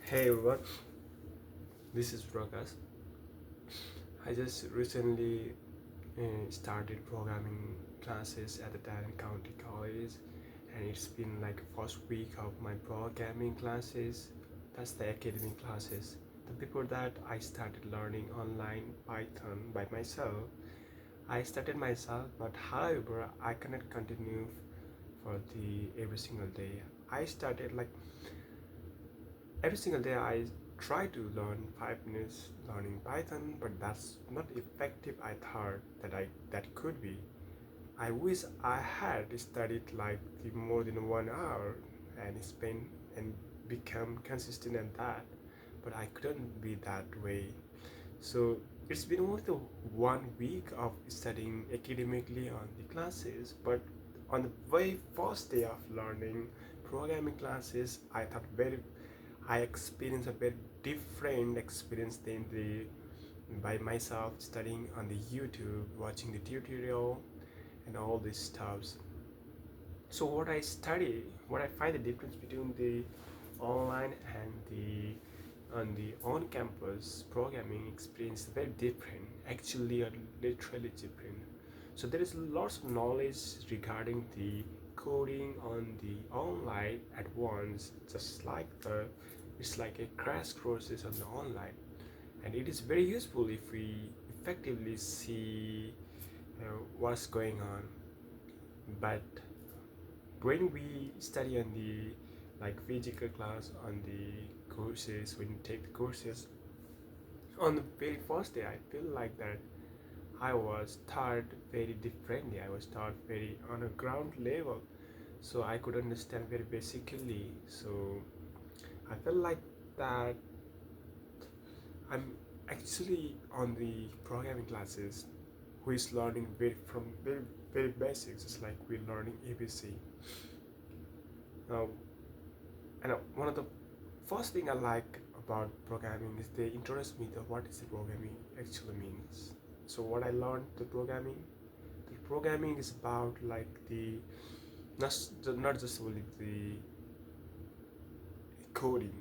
Hey everyone, this is Prakash. I just recently started programming classes at the Tarrant County College, and it's been like first week of my programming classes. That's the academic classes. Then before that, I started learning online Python by myself. I started myself, but however, I cannot continue for the every single day. I started like every single day I try to learn 5 minutes learning Python, but that's not effective. I thought that could be. I wish I had studied like the more than 1 hour and spent and become consistent in that, but I couldn't be that way. So it's been only the 1 week of studying academically on the classes, but on the very first day of learning programming classes, I experienced a very different experience than the by myself studying on the YouTube, watching the tutorial and all these stuffs. So what I find the difference between the online and the on the on-campus programming experience is very different. Actually, literally different. So there is lots of knowledge regarding the coding on the online at once, just like the it's like a crash courses on the online, and it is very useful if we effectively see what's going on. But when we study on the like physical class on the courses, when you take the courses on the very first day, I feel like that I was taught very differently. I was taught very on a ground level, so I could understand very basically. So I felt like that I'm actually on the programming classes who is learning very basics, just like we're learning ABC. Now, and one of the first thing I like about programming is they introduce me to what is the programming actually means. So what I learned the programming is about like the not just only the coding,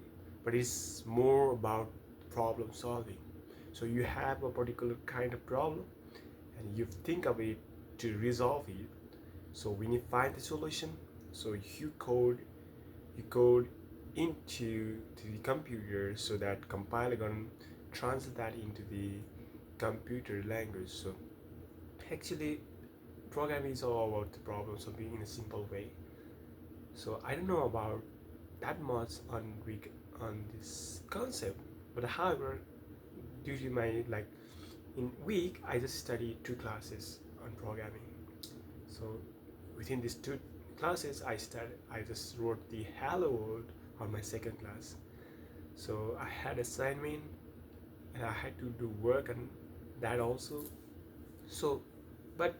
but it's more about problem solving. So you have a particular kind of problem and you think of it to resolve it. So when you find the solution, so you code into the computer so that compiler gonna translate that into the computer language. So actually programming is all about the problem solving in a simple way. So I don't know about that much on this concept, but however, due to my like in week I just study 2 classes on programming. So within these 2 classes I just wrote the hello world on my second class. So I had assignment and I had to do work on that also. So but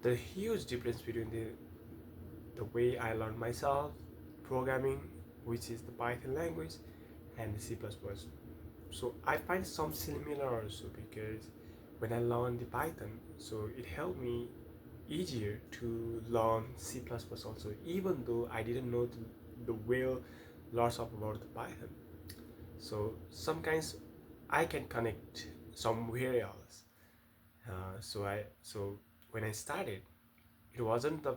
the huge difference between the way I learned myself programming, which is the Python language, and the C++. So I find some similar also because when I learned the Python, so it helped me easier to learn C++ also, even though I didn't know the well lots of about the Python. So some kinds I can connect somewhere else. So when I started, it wasn't the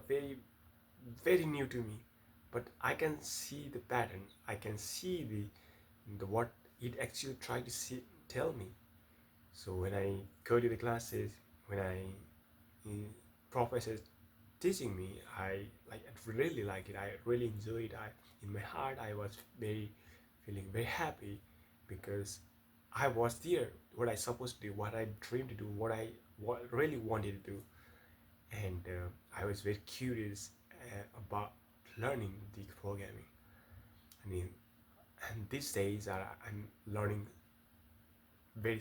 very new to me, but I can see the pattern. I can see the what it actually tried to tell me. So when I go to the classes, when I professors teaching me, I really like it. I really enjoy it. I in my heart I was feeling very happy because I was there. What I supposed to do, what I dreamed to do, what really wanted to do, and I was very curious about learning the programming. I mean, and these days I'm learning very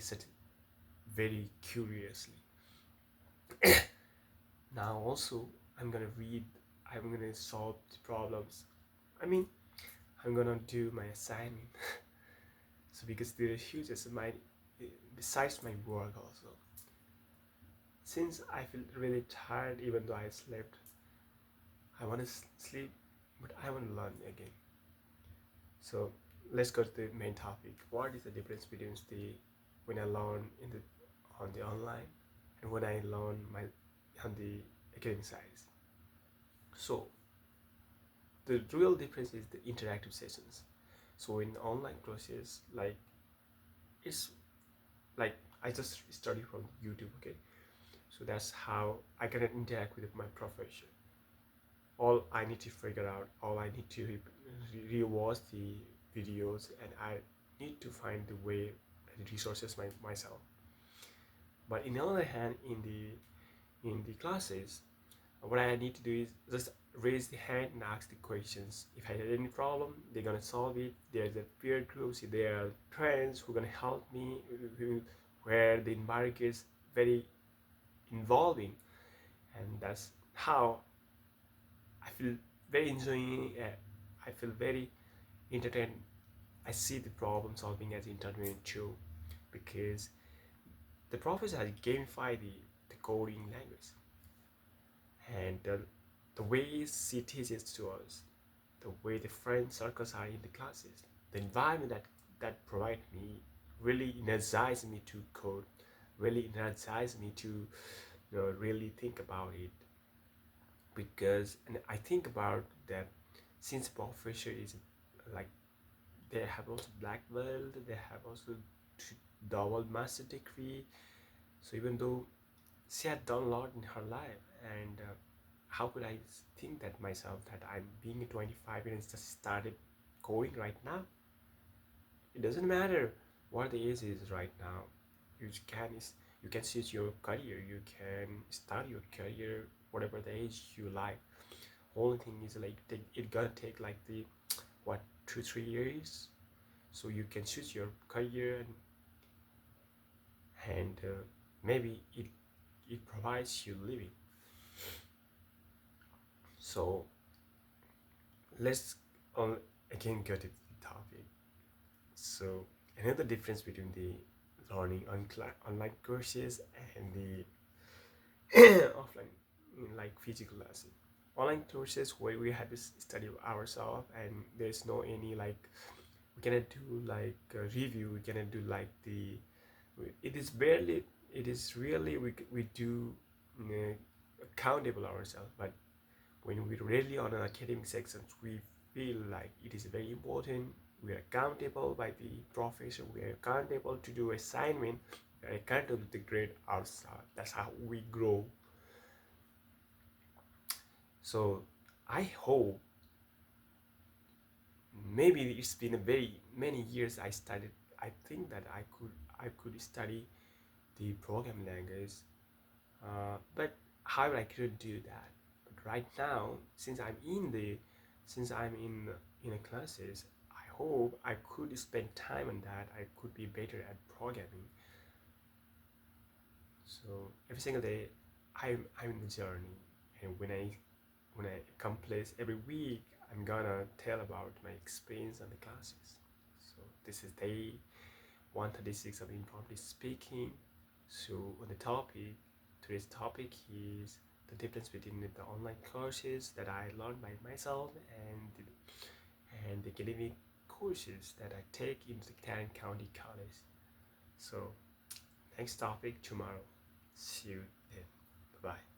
very curiously. Now also I'm gonna read. I'm gonna solve the problems. I mean, I'm gonna do my assignment. So because there is huge as my besides my work also. Since I feel really tired, even though I slept, I want to sleep, but I want to learn again. So let's go to the main topic. What is the difference between the when I learn in the on the online and when I learn my on the academic side? So the real difference is the interactive sessions. So in online courses, like it's like I just study from YouTube, okay? So that's how I can interact with my professor. All I need to figure out, all I need to rewatch the videos, and I need to find the way and the resources myself. But in the other hand, in the classes, what I need to do is just raise the hand and ask the questions. If I had any problem, they're gonna solve it. There's a peer groups, there are friends who are gonna help me, where the environment is very involving, and that's how I feel very enjoying. I feel very entertained. I see the problem solving as entertainment too, because the professor has gamified the coding language, and the way she teaches to us, the way the friend circles are in the classes, the environment that provide me really energized me to code, really energized me to really think about it. Because and I think about that since professor is like they have also black belt, they have also double master degree. So even though she had done a lot in her life, and how could I think that myself that I'm being 25 and just started going right now? It doesn't matter what the age is right now. You can you can choose your career. You can start your career whatever the age you like. Only thing is like it gonna take like the what 2-3 years, so you can choose your career, and maybe it provides you living. So let's again go to the topic. So another difference between the learning on online courses and the offline, like physical lessons. Online courses where we have to study ourselves, and there's no any like we cannot do like a review. We cannot do like the. It is barely. It is really we do accountable ourselves, but when we really on an academic sections, we feel like it is very important. We are accountable by the professor. We are accountable to do assignment. We are accountable to grade ourselves. That's how we grow. So I hope maybe it's been a very many years I studied. I think that I could study the programming language, but how I could do that. But right now, since I'm in a classes, I hope I could spend time on that. I could be better at programming. So every single day, I'm in the journey, and when I complete every week, I'm gonna tell about my experience on the classes. So this is day 136 of impromptu speaking. So on the topic, today's topic is the difference between the online courses that I learned by myself and the academic courses that I take in the Tarrant County College. So next topic tomorrow. See you then. Bye bye.